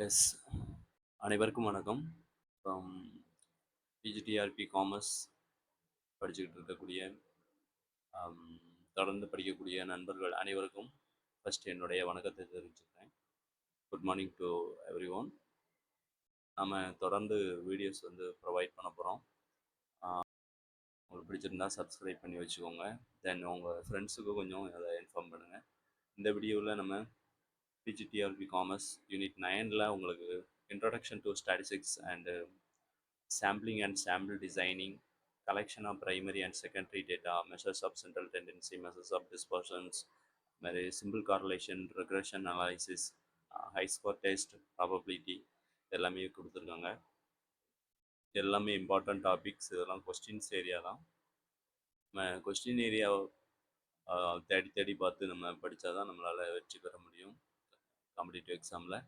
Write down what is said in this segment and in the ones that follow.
S. அனைவருக்கும் வணக்கம். From PGTRB commerce படிச்சுக்கிட்டு இருக்கக்கூடிய அம், தொடர்ந்து படிக்கக்கூடிய நண்பர்கள் அனைவருக்கும் ஃபர்ஸ்ட் என்னுடைய வணக்கத்தை தெரிவிச்சுக்கிறேன். Good morning to every one. நம்ம தொடர்ந்து வீடியோஸ் ப்ரொவைட் பண்ண போகிறோம். உங்களுக்கு பிடிச்சிருந்தா சப்ஸ்கிரைப் பண்ணி வச்சுக்கோங்க. தென் உங்கள் ஃப்ரெண்ட்ஸுக்கு கொஞ்சம் அதை இன்ஃபார்ம் பண்ணுங்கள். இந்த வீடியோவில் நம்ம பிஜிடிஆர்பி காமர்ஸ் யூனிட் 9ல் உங்களுக்கு introduction to statistics and sampling and sample designing, collection of primary and secondary data, measures of central tendency, measures of dispersions, simple correlation, regression analysis, high score test, probability எல்லாமே கொடுத்துருக்காங்க. எல்லாமே important topics. இதெல்லாம் questions area தான். நம்ம question area தேடி தேடி பார்த்து நம்ம படித்தாதான் நம்மளால் வெற்றி பெற முடியும் காம்படிட்டிவ் எக்ஸாமில்.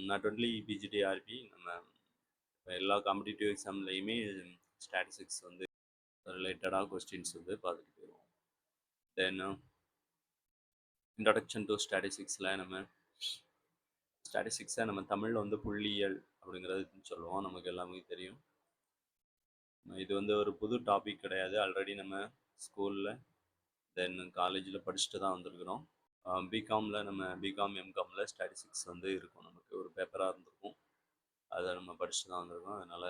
நாட் ஒன்லி பிஜிடிஆர்பி, நம்ம எல்லா காம்படிட்டிவ் எக்ஸாம்லேயுமே ஸ்டாட்டிஸ்டிக்ஸ் ரிலேட்டடாக கொஸ்டின்ஸ் பார்த்துட்டு போயிடுவோம். தென் இன்ட்ரடக்ஷன் டு ஸ்டாட்டிஸ்டிக்ஸில் நம்ம ஸ்டாட்டிஸ்டிக்ஸை நம்ம தமிழில் புள்ளியியல் அப்படிங்கிறது சொல்லுவோம். நமக்கு எல்லாமே தெரியும். இது ஒரு புது டாபிக் கிடையாது. ஆல்ரெடி நம்ம ஸ்கூலில் தென் காலேஜில் படிச்சுட்டு தான் வந்திருக்கிறோம். பிகாமில் நம்ம பிகாம் எம்காமில் ஸ்டாட்டிஸ்டிக்ஸ் இருக்கும். நமக்கு ஒரு பேப்பராக இருந்திருக்கும். அதை நம்ம படிச்சுட்டு தான் வந்திருக்கோம். அதனால்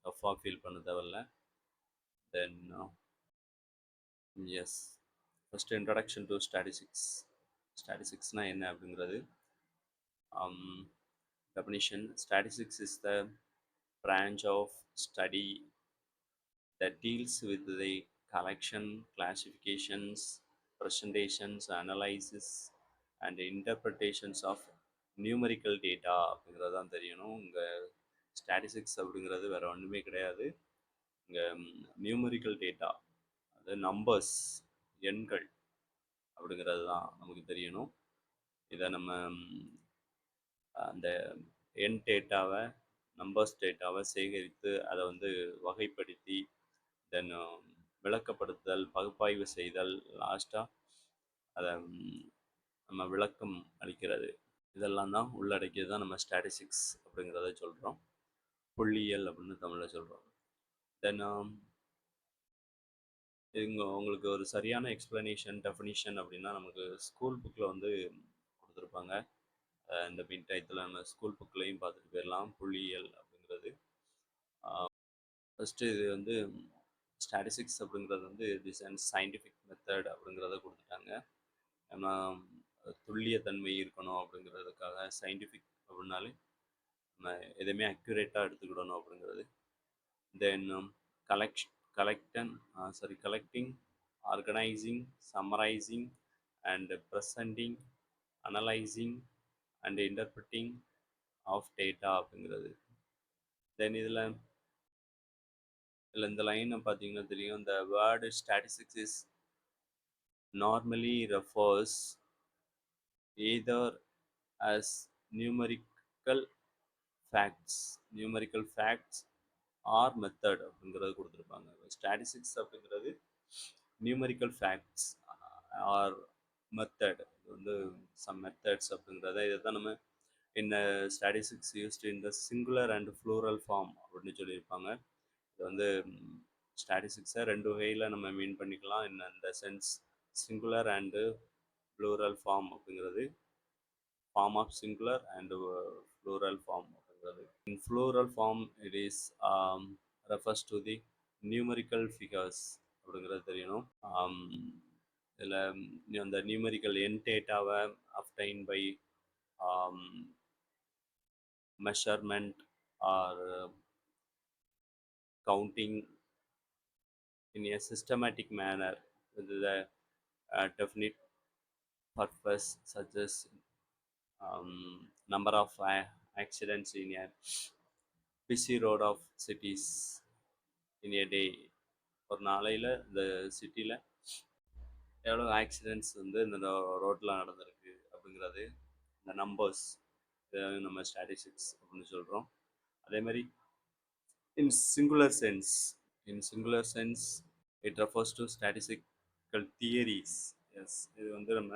டஃப்பாக ஃபீல் பண்ண தேவையில்ல. Then yes, first introduction to statistics. ஸ்டாட்டிஸ்டிக்ஸ்னால் என்ன அப்படிங்கிறது definition. Statistics is the branch of study that deals with the collection, classifications, presentations, analysis and interpretations of numerical data அப்படிங்கிறது தான் தெரியணும். இங்கே ஸ்டாட்டிஸ்டிக்ஸ் அப்படிங்கிறது வேறு ஒன்றுமே கிடையாது. இங்கே நியூமரிக்கல் டேட்டா, அது நம்பர்ஸ், எண்கள் அப்படிங்கிறது தான் நமக்கு தெரியணும். இதை நம்ம அந்த எண் டேட்டாவை, நம்பர்ஸ் டேட்டாவை சேகரித்து அதை வகைப்படுத்தி தென் விளக்கப்படுத்துதல், பகுப்பாய்வு செய்தல், லாஸ்ட்டாக அதை நம்ம விளக்கம் அளிக்கிறது, இதெல்லாம் தான் உள்ளடக்கியது தான் நம்ம ஸ்டாட்டிஸ்டிக்ஸ் அப்படிங்கிறத சொல்கிறோம். புள்ளியியல் அப்படின்னு தமிழில் சொல்கிறோம். தென் இங்கே உங்களுக்கு ஒரு சரியான எக்ஸ்ப்ளனேஷன், டெஃபினிஷன் அப்படின்னா நமக்கு ஸ்கூல் புக்கில் கொடுத்துருப்பாங்க. இந்த மீன் டயத்தில் நம்ம ஸ்கூல் புக்லையும் பார்த்துட்டு போயிடலாம். புள்ளியியல் அப்படிங்கிறது ஃபஸ்ட்டு இது ஸ்டாட்டிஸ்டிக்ஸ் அப்படிங்கிறது திஸ் அண்ட் சயின்டிஃபிக் மெத்தட் அப்படிங்கிறத கொடுத்துட்டாங்க. ஏன்னா துல்லியத்தன்மை இருக்கணும் அப்படிங்கிறதுக்காக சயின்டிஃபிக் அப்படின்னாலே நம்ம எதுவுமே அக்யூரேட்டாக எடுத்துக்கிடணும் அப்படிங்கிறது. Then collecting, organising, summarising and presenting, analysing and interpreting of data அப்படிங்கிறது. தென் இதில் இந்த லைனை பார்த்தீங்கன்னா தெரியும். இந்த word statistics is normally refers either as numerical facts or method அப்படிங்கிறது கொடுத்துருப்பாங்க. ஸ்டாட்டிஸ்டிக்ஸ் அப்படிங்கிறது நியூமரிக்கல் ஃபேக்ட்ஸ் ஆர் மெத்தட், இது சம் மெத்தட்ஸ் அப்படிங்கிறத இதை தான் நம்ம இந்த statistics used in the singular and plural form அப்படின்னு சொல்லியிருப்பாங்க. இது ஸ்டாட்டிஸ்டிக்ஸை ரெண்டு வகையில் நம்ம மீன் பண்ணிக்கலாம். இந்த sense singular and plural form அப்படிங்கிறது, form of singular and plural form அப்படிங்கிறது. In plural form it is refers to the numerical figures அப்படிங்கிறது தெரியணும். இதில் அந்த நியூமரிக்கல் என் டேட்டாவை obtain by measurement or counting in a systematic manner with the definite purpose, such as number of accidents in a busy road of cities in a day. ஒரு நாளையில் இந்த சிட்டியில் எவ்வளோ ஆக்சிடென்ட்ஸ் இந்த ரோட்டில் நடந்திருக்கு அப்படிங்கிறது இந்த நம்பர்ஸ் நம்ம ஸ்டாட்டிஸ்டிக்ஸ் அப்படின்னு சொல்கிறோம். அதே மாதிரி in singular sense it refers to statistical theories. Yes, இது நம்ம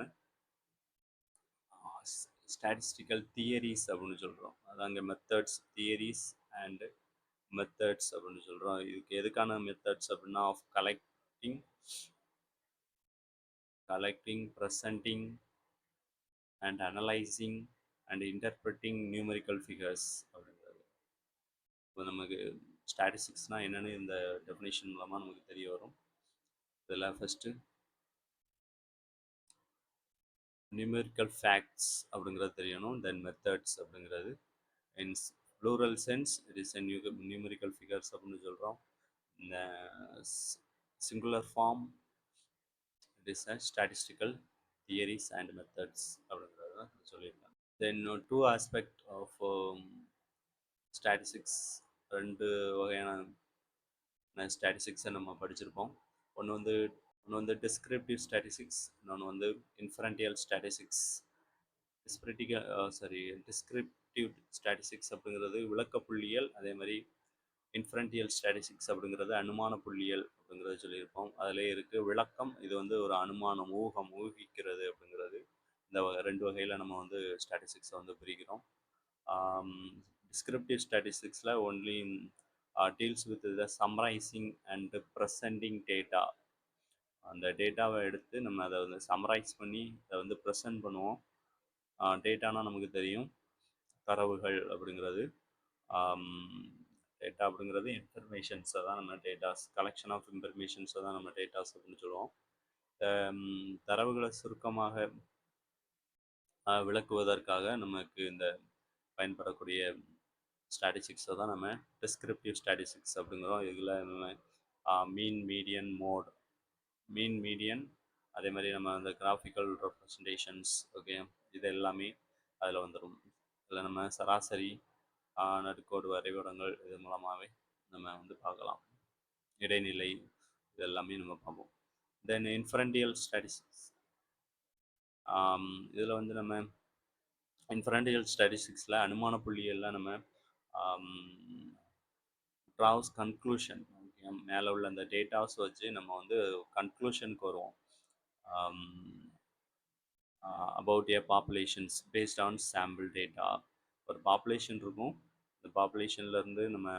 ஸ்டாட்டிஸ்டிக்கல் தியரிஸ் அப்படின்னு சொல்கிறோம். அதாங்க மெத்தட்ஸ், தியரிஸ் அண்ட் மெத்தட்ஸ் அப்படின்னு சொல்கிறோம். இதுக்கு எதுக்கான மெத்தட்ஸ் அப்படின்னா of collecting, presenting and analysing and interpreting numerical figures அப்படிங்கிறது. இப்போ நமக்கு ஸ்டாட்டிஸ்டிக்ஸ்னால் என்னென்னு இந்த டெஃபினேஷன் மூலமாக நமக்கு தெரிய வரும். இதில் ஃபஸ்ட்டு நியூமெரிக்கல் ஃபேக்ட்ஸ் அப்படிங்கிறது தெரியணும். தென் மெத்தட்ஸ் அப்படிங்கிறது in plural sense it is numerical figures அப்படின்னு சொல்கிறோம். இந்த singular form it is a statistical theories and methods அப்படிங்கிறத சொல்லியிருக்காங்க. Then two aspect of statistics, ரெண்டு வகையான ஸ்டாட்டிஸ்டிக்ஸை நம்ம படிச்சிருப்போம். ஒன்று வந்து டிஸ்கிரிப்டிவ் ஸ்டாட்டிஸ்டிக்ஸ், இன்னொன்று வந்து இன்ஃபரண்டியல் ஸ்டாட்டிஸ்டிக்ஸ். டிஸ்கிரிப்டிவ் ஸ்டாட்டிஸ்டிக்ஸ் அப்படிங்கிறது விளக்க புள்ளியியல், அதே மாதிரி இன்ஃபரண்டியல் ஸ்டாட்டிஸ்டிக்ஸ் அப்படிங்கிறது அனுமான புள்ளியியல் அப்படிங்கிறத சொல்லியிருப்போம். அதிலே இருக்குது விளக்கம், இது வந்து ஒரு அனுமானம், ஊகிக்கிறது அப்படிங்கிறது. இந்த ரெண்டு வகையில் நம்ம வந்து ஸ்டாட்டிஸ்டிக்ஸை வந்து பிரிக்கிறோம். டிஸ்கிரிப்டிவ் ஸ்டாட்டிஸ்டிக்ஸில் only deals with the summarising and presenting data. அந்த டேட்டாவை எடுத்து நம்ம அதை வந்து சம்மரைஸ் பண்ணி அதை வந்து ப்ரெசென்ட் பண்ணுவோம். டேட்டானா நமக்கு தெரியும், தரவுகள் அப்படிங்கிறது. டேட்டா அப்படிங்கிறது இன்ஃபர்மேஷன்ஸை தான் நம்ம டேட்டாஸ், கலெக்ஷன் ஆஃப் இன்ஃபர்மேஷன்ஸை தான் நம்ம டேட்டாஸ் அப்படின்னு சொல்லுவோம். தரவுகளை சுருக்கமாக விளக்குவதற்காக நமக்கு இந்த பயன்படக்கூடிய ஸ்டாட்டிஸ்டிக்ஸை தான் நம்ம டிஸ்கிரிப்டிவ் ஸ்டாட்டிஸ்டிக்ஸ் அப்படிங்கிறோம். இதில் நம்ம மீன் மீடியன் அதே மாதிரி நம்ம அந்த கிராஃபிக்கல் ரெப்ரசன்டேஷன்ஸ், ஓகே, இது எல்லாமே அதில் வந்துடும். இதில் நம்ம சராசரி, நடுக்கோடு வரைபடங்கள் இது மூலமாகவே நம்ம வந்து பார்க்கலாம். இடைநிலை இது எல்லாமே நம்ம பார்ப்போம். தென் இன்ஃபரண்டியல் ஸ்டாட்டிஸ்டிக்ஸ், இதில் வந்து நம்ம இன்ஃபரண்டியல் ஸ்டாட்டிஸ்டிக்ஸில் அனுமான புள்ளியெல்லாம் நம்ம ட்ராவ்ஸ் கன்க்ளூஷன், மேலே உள்ள அந்த டேட்டாஸ் வச்சு நம்ம வந்து கன்க்ளூஷனுக்கு வருவோம். About A populations based on sample data. ஒரு பாப்புலேஷன் இருக்கும், இந்த பாப்புலேஷன்லேருந்து நம்ம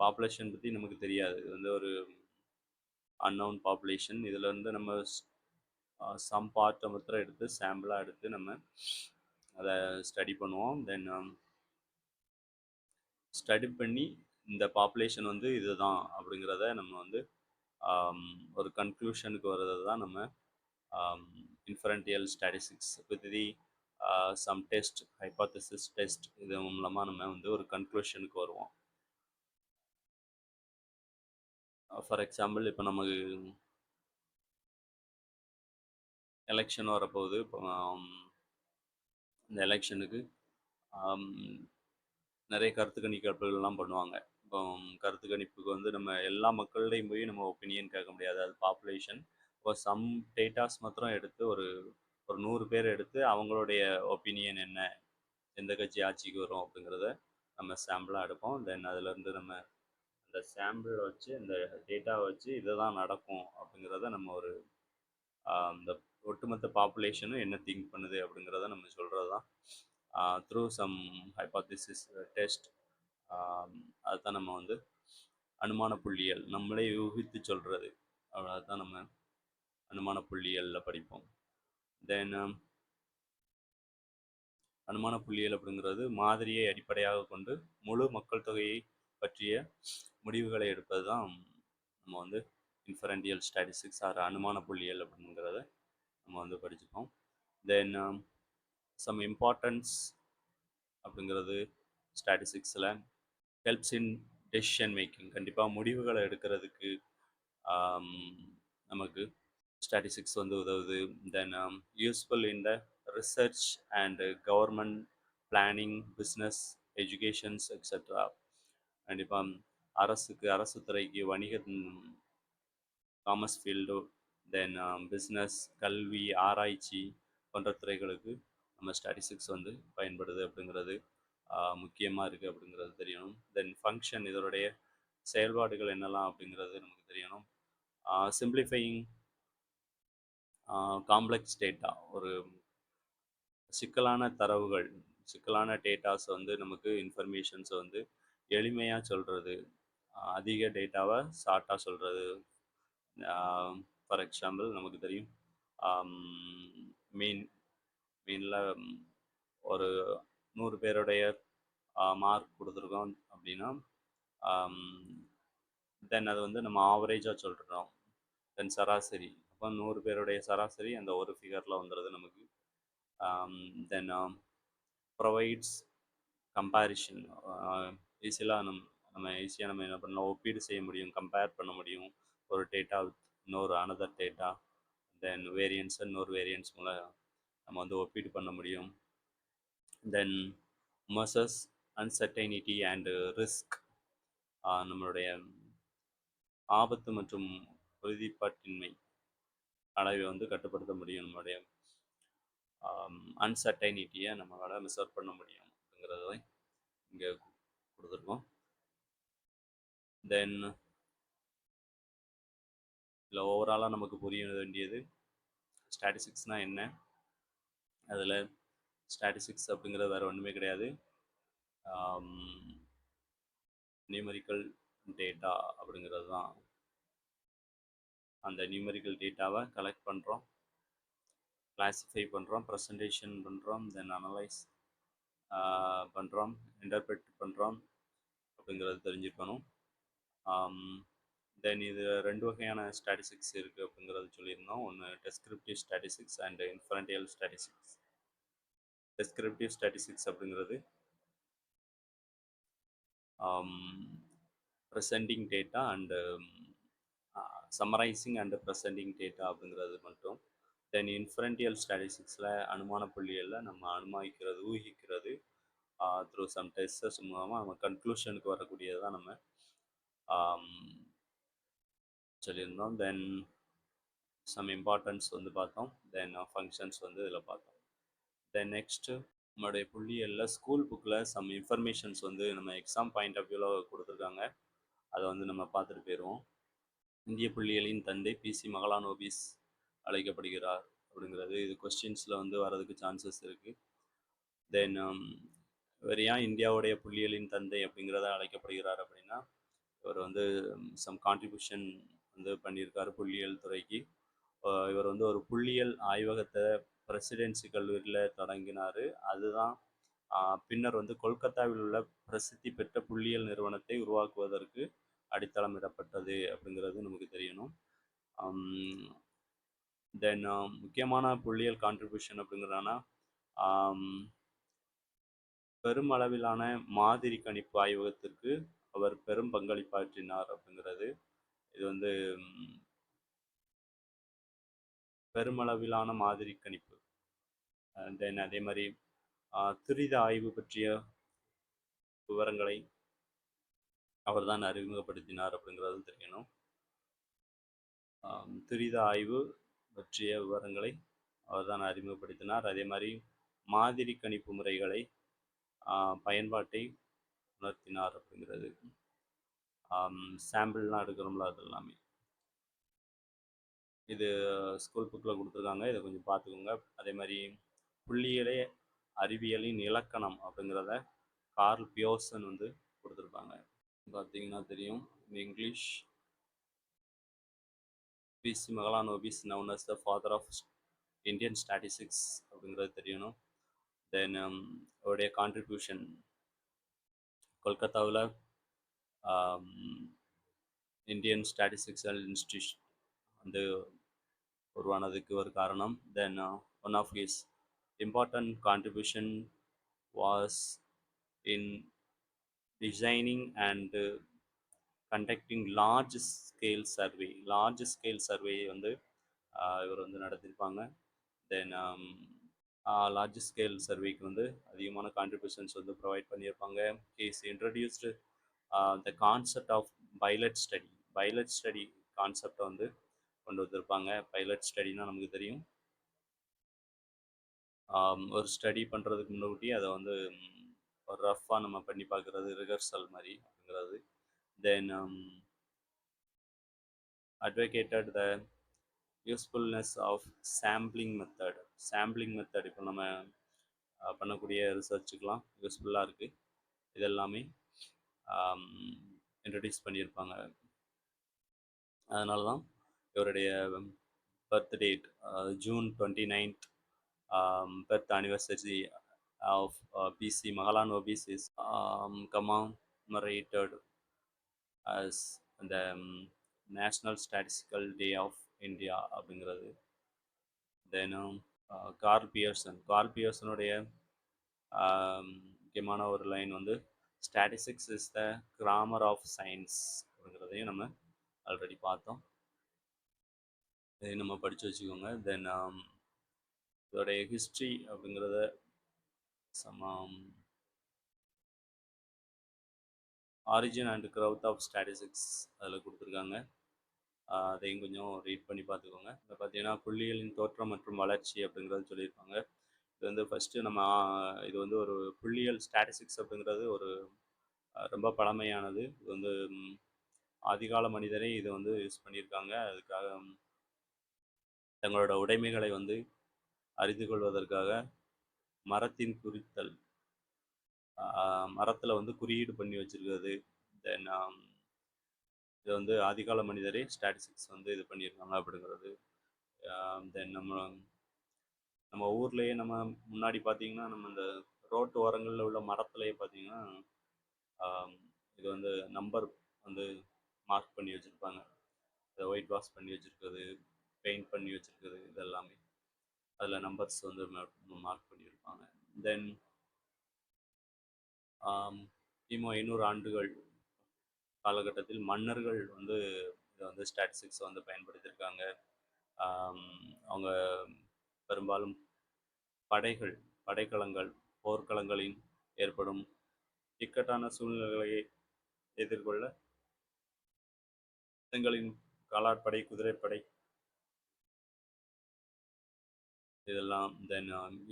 பாப்புலேஷன் பற்றி நமக்கு தெரியாது, இது வந்து ஒரு அன்னவுன் பாப்புலேஷன். இதில் வந்து நம்ம சம் பார்ட்டை மாத்திரம் எடுத்து சாம்பிளாக எடுத்து நம்ம அதை ஸ்டடி பண்ணுவோம். தென் ஸ்டடி பண்ணி இந்த பாப்புலேஷன் வந்து இதுதான் அப்படிங்கிறத நம்ம வந்து ஒரு கன்க்ளூஷனுக்கு வர்றது தான் நம்ம inferential statistics with the some test, hypothesis test, இது மூலமாக நம்ம வந்து ஒரு கன்க்ளூஷனுக்கு வருவோம். ஃபார் எக்ஸாம்பிள், இப்போ நமக்கு எலெக்ஷன் வரப்போகுது. இப்போ இந்த எலெக்ஷனுக்கு நிறைய கருத்து கணிப்புகள்லாம் பண்ணுவாங்க. இப்போ கருத்து கணிப்புக்கு வந்து நம்ம எல்லா மக்கள்கிட்டையும் போய் நம்ம ஒப்பீனியன் கேட்க முடியாது, அது பாப்புலேஷன். இப்போ சம் டேட்டாஸ் மாத்திரம் எடுத்து ஒரு 100 பேர் எடுத்து அவங்களுடைய ஒப்பீனியன் என்ன, எந்த கட்சி ஆட்சிக்கு வரும் அப்படிங்கிறத நம்ம சாம்பிளாக எடுப்போம். தென் அதிலேருந்து நம்ம அந்த சாம்பிள் வச்சு, அந்த டேட்டாவை வச்சு இதை தான் நடக்கும் அப்படிங்கிறத நம்ம ஒரு அந்த ஒட்டுமொத்த பாப்புலேஷனும் என்ன திங்க் பண்ணுது அப்படிங்கிறத நம்ம சொல்கிறது தான் த்ரூ சம் ஹைபாத்திசிஸ் டெஸ்ட். அதுதான் நம்ம வந்து அனுமான புள்ளியியல், நம்மளே யூகித்து சொல்கிறது, அதுதான் நம்ம அனுமான புள்ளியியலில் படிப்போம். தென் அனுமான புள்ளியியல் அப்படிங்கிறது மாதிரியை அடிப்படையாக கொண்டு முழு மக்கள் தொகையை பற்றிய முடிவுகளை எடுப்பது தான் நம்ம வந்து இன்ஃபரண்டியல் ஸ்டாட்டிஸ்டிக்ஸ் ஆர் அனுமான புள்ளியியல் அப்படிங்கிறத நம்ம வந்து படிச்சுப்போம். தென் சம் இம்பார்ட்டன்ஸ் அப்படிங்கிறது ஸ்டாட்டிஸ்டிக்ஸில் ஹெல்ப்ஸ் இன் டெசிஷன் மேக்கிங், கண்டிப்பாக முடிவுகளை எடுக்கிறதுக்கு நமக்கு ஸ்டாட்டிஸ்டிக்ஸ் வந்து உதவுது. Then useful in the research and government planning, business, educations etcetera. கண்டிப்பாக அரசு துறைக்கு, வணிக காமர்ஸ் ஃபீல்டு, தென் பிஸ்னஸ், கல்வி, ஆராய்ச்சி போன்ற துறைகளுக்கு நம்ம ஸ்டாட்டிஸ்டிக்ஸ் வந்து பயன்படுது அப்படிங்கிறது முக்கியமாக இருக்குது அப்படிங்கிறது தெரியணும். தென் ஃபங்க்ஷன், இதனுடைய செயல்பாடுகள் என்னெல்லாம் அப்படிங்கிறது நமக்கு தெரியணும். சிம்பிளிஃபையிங் காம்ப்ளெக்ஸ் டேட்டா, ஒரு சிக்கலான தரவுகள், சிக்கலான டேட்டாஸ் வந்து நமக்கு இன்ஃபர்மேஷன்ஸ வந்து எளிமையா சொல்றது. அதிக டேட்டாவ ஷார்ட்டா சொல்றது. ஆ ஃபார் எக்ஸாம்பிள் நமக்கு தெரியும். ஆம் மீன் மீன்ல ஒரு 100 பேருடைய மார்க் குடுத்துருக்கோம் அப்படின்னா, ஆம் தென் அது வந்து நம்ம ஆவரேஜா சொல்றோம். தென் சராசரி. அப்போ 100 பேருடைய சராசரி அந்த ஒரு ஃபிகர்ல வந்துருது நமக்கு. ஆம் தென் ப்ரொவைட்ஸ் கம்பேரிஷன். ஈஸிலா நம்ம ஈஸியா நம்ம என்ன பண்ணலாம், ஒப்பீடு செய்ய முடியும், கம்பேர் பண்ண முடியும். ஒரு டேட்டா வித் இன்னொரு அனதர் டேட்டா. தென் வேரியன்ஸ இன்னொரு வேரியன்ஸ் மூலம் நம்ம வந்து ஒப்பீடு பண்ண முடியும். தென் மெஷர்ஸ் அன்சர்டைனிட்டி அண்ட் ரிஸ்க். நம்மளுடைய ஆபத்து மற்றும் உறுதிப்பாட்டின்மை அளவை வந்து கட்டுப்படுத்த முடியும். நம்மளுடைய அன்சர்டைனிட்டியை நம்மளால் மெஷர் பண்ண முடியும் அப்படிங்கிறத இங்கே கொடுத்துருக்கோம். தென் இதில் ஓவராலாக நமக்கு புரிய வேண்டியது ஸ்டாட்டிஸ்டிக்ஸ்னால் என்ன, அதில் ஸ்டாட்டிஸ்டிக்ஸ் அப்படிங்கிறது வேறு ஒன்றுமே கிடையாது. நியூமெரிக்கல் டேட்டா அப்படிங்கிறது தான். அந்த நியூமெரிக்கல் டேட்டாவை கலெக்ட் பண்ணுறோம், கிளாஸிஃபை பண்ணுறோம், ப்ரெசன்டேஷன் பண்ணுறோம், தென் அனலைஸ் பண்ணுறோம், இன்டர்பிரட் பண்ணுறோம் அப்படிங்கிறது தெரிஞ்சுக்கணும். தென் இது 2 வகையான ஸ்டாட்டிஸ்டிக்ஸ் இருக்குது அப்படிங்கிறது சொல்லியிருந்தோம். ஒன்று descriptive statistics and inferential statistics. Descriptive statistics அப்படிங்கிறது presenting data and summarising and presenting data அப்படிங்கிறது மட்டும். தென் இன்ஃபரன்டியல் ஸ்டாட்டிஸ்டிக்ஸில் அனுமான புள்ளிகளில் நம்ம அனுமானிக்கிறது, ஊகிக்கிறது, த்ரூ சம் டெஸ்டஸ் மூலமாக நம்ம கன்க்ளூஷனுக்கு வரக்கூடியது தான் நம்ம சொல்லியிருந்தோம். தென் சம் இம்பார்ட்டன்ஸ் வந்து பார்த்தோம். தென் ஃபங்க்ஷன்ஸ் வந்து இதில் பார்த்தோம். தென் நெக்ஸ்ட்டு நம்மளுடைய புள்ளியலில் ஸ்கூல் புக்கில் சம் இன்ஃபர்மேஷன்ஸ் வந்து நம்ம எக்ஸாம் பாயிண்ட் ஆஃப் வியூவில் கொடுத்துருக்காங்க. அதை வந்து நம்ம பார்த்துட்டு போயிடுவோம். இந்திய புள்ளியியலின் தந்தை பிசி மகலானோபிஸ் அழைக்கப்படுகிறார் அப்படிங்கிறது இது கொஸ்டின்ஸில் வந்து வரதுக்கு சான்சஸ் இருக்குது. தென் இவர் ஏன் இந்தியாவுடைய புள்ளியியலின் தந்தை அப்படிங்கிறத அழைக்கப்படுகிறார் அப்படின்னா, இவர் வந்து சம் கான்ட்ரிபியூஷன் வந்து பண்ணியிருக்காரு புள்ளியியல் துறைக்கு. இவர் வந்து ஒரு புள்ளியியல் ஆய்வகத்தை பிரசிடென்சி கல்லூரியில் தொடங்கினார். அதுதான் பின்னர் வந்து கொல்கத்தாவில் உள்ள பிரசித்தி பெற்ற புள்ளியியல் நிறுவனத்தை உருவாக்குவதற்கு அடித்தளமிடப்பட்டது அப்படிங்கிறது நமக்கு தெரியணும். தென் முக்கியமான புள்ளியியல் கான்ட்ரிபியூஷன் அப்படிங்கிறனா, பெருமளவிலான மாதிரி கணிப்பு ஆய்வகத்திற்கு அவர் பெரும் பங்களிப்பாற்றினார் அப்படிங்கிறது. இது வந்து பெருமளவிலான மாதிரி கணிப்பு. தென் அதே மாதிரி துரித ஆய்வு பற்றிய விவரங்களை அவர் தான் அறிமுகப்படுத்தினார் அப்படிங்கிறது தெரியணும். துரித ஆய்வு பற்றிய விவரங்களை அவர் தான் அறிமுகப்படுத்தினார். அதே மாதிரி மாதிரி கணிப்பு முறைகளை பயன்பாட்டை உணர்த்தினார் அப்படிங்கிறது. சாம்பிள்லாம் எடுக்கிறோம்ல, அது எல்லாமே இது ஸ்கூல் புக்கில் கொடுத்துருக்காங்க. இதை கொஞ்சம் பார்த்துக்கோங்க. அதே மாதிரி புள்ளியியலே அறிவியலின் இலக்கணம் அப்படிங்கிறத கார்ல் பியோசன் வந்து கொடுத்துருப்பாங்க. பார்த்தீங்கன்னா தெரியும், இந்த English P C Mahalanobis known as the father of Indian statistics அப்படிங்கிறது தெரியணும். தென் அவருடைய கான்ட்ரிபியூஷன் கொல்கத்தாவில் இந்தியன் ஸ்டாட்டிஸ்டிக்ஸல் இன்ஸ்டியூஷன் வந்து உருவானதுக்கு ஒரு காரணம். Then one of his important contribution was in designing and conducting large scale survey வந்து இவர் வந்து நடத்தியிருப்பாங்க. தென் லார்ஜ் ஸ்கேல் சர்வேக்கு வந்து அதிகமான கான்ட்ரிபியூஷன்ஸ் வந்து ப்ரொவைட் பண்ணியிருப்பாங்க. Is introduced the concept of pilot study கான்செப்டை வந்து கொண்டு வந்திருப்பாங்க. பைலட் ஸ்டடினா நமக்கு தெரியும், ஒரு ஸ்டடி பண்ணுறதுக்கு முன்னாடி அதை வந்து ஒரு ரஃப்பாக நம்ம பண்ணி பார்க்குறது, ரிஹர்சல் மாதிரி அப்படிங்கிறது. தென் advocated the usefulness of sampling method. இப்போ நம்ம பண்ணக்கூடிய ரிசர்ச்சுக்கெலாம் யூஸ்ஃபுல்லாக இருக்குது. இது எல்லாமே இன்ட்ரடியூஸ் பண்ணியிருப்பாங்க. அதனால தான் இவருடைய birth date June 29th birth anniversary of PC Mahalanobis is commemorated as the National Statistical Day of India அப்படிங்கிறது. தென் கார்ல் பியர்சனுடைய முக்கியமான ஒரு லைன் வந்து statistics is the grammar of science அப்படிங்கிறதையும் நம்ம ஆல்ரெடி பார்த்தோம். இதையும் நம்ம படித்து வச்சுக்கோங்க. தென் இதோடைய ஹிஸ்ட்ரி அப்படிங்கிறத origin and growth of statistics அதில் கொடுத்துருக்காங்க. அதையும் கொஞ்சம் ரீட் பண்ணி பார்த்துக்கோங்க. இப்போ பார்த்தீங்கன்னா புள்ளிகளின் தோற்றம் மற்றும் வளர்ச்சி அப்படிங்கிறது சொல்லியிருப்பாங்க. இது வந்து ஃபஸ்ட்டு நம்ம இது வந்து ஒரு புள்ளியியல் ஸ்டாட்டிஸ்டிக்ஸ் அப்படிங்கிறது ஒரு ரொம்ப பழமையானது. இது வந்து ஆதிகால மனிதரே இதை வந்து யூஸ் பண்ணியிருக்காங்க. அதுக்காக தங்களோட உடைமைகளை வந்து அறிந்து கொள்வதற்காக மரத்தின் குறித்தல், மரத்தில் வந்து குறியீடு பண்ணி வச்சுருக்கிறது. தென் இது வந்து ஆதிகால மனிதரே ஸ்டாட்டிஸ்டிக்ஸ் வந்து இது பண்ணியிருக்காங்க அப்படிங்கிறது. தென் நம்ம ஊர்லேயே நம்ம முன்னாடி பார்த்தீங்கன்னா நம்ம இந்த ரோட்டு ஓரங்களில் உள்ள மரத்துலேயே பார்த்தீங்கன்னா இது வந்து நம்பர் வந்து மார்க் பண்ணி வச்சுருப்பாங்க. அதை ஒயிட் வாஷ் பண்ணி வச்சுருக்கிறது, பெயிண்ட் பண்ணி வச்சுருக்கிறது, இது எல்லாமே அதில் நம்பர்ஸ் வந்து மார்க் பண்ணியிருப்பாங்க. தென் கிமு 500 ஆண்டுகள் காலகட்டத்தில் மன்னர்கள் வந்து இதை வந்து ஸ்டாட்டிஸ்டிக்ஸை வந்து பயன்படுத்தியிருக்காங்க. அவங்க பெரும்பாலும் படைக்களங்கள், போர்க்களங்களில் ஏற்படும் இக்கட்டான சூழ்நிலைகளை எதிர்கொள்ள தங்களின் காலாட்படை, குதிரைப்படை இதெல்லாம், தென்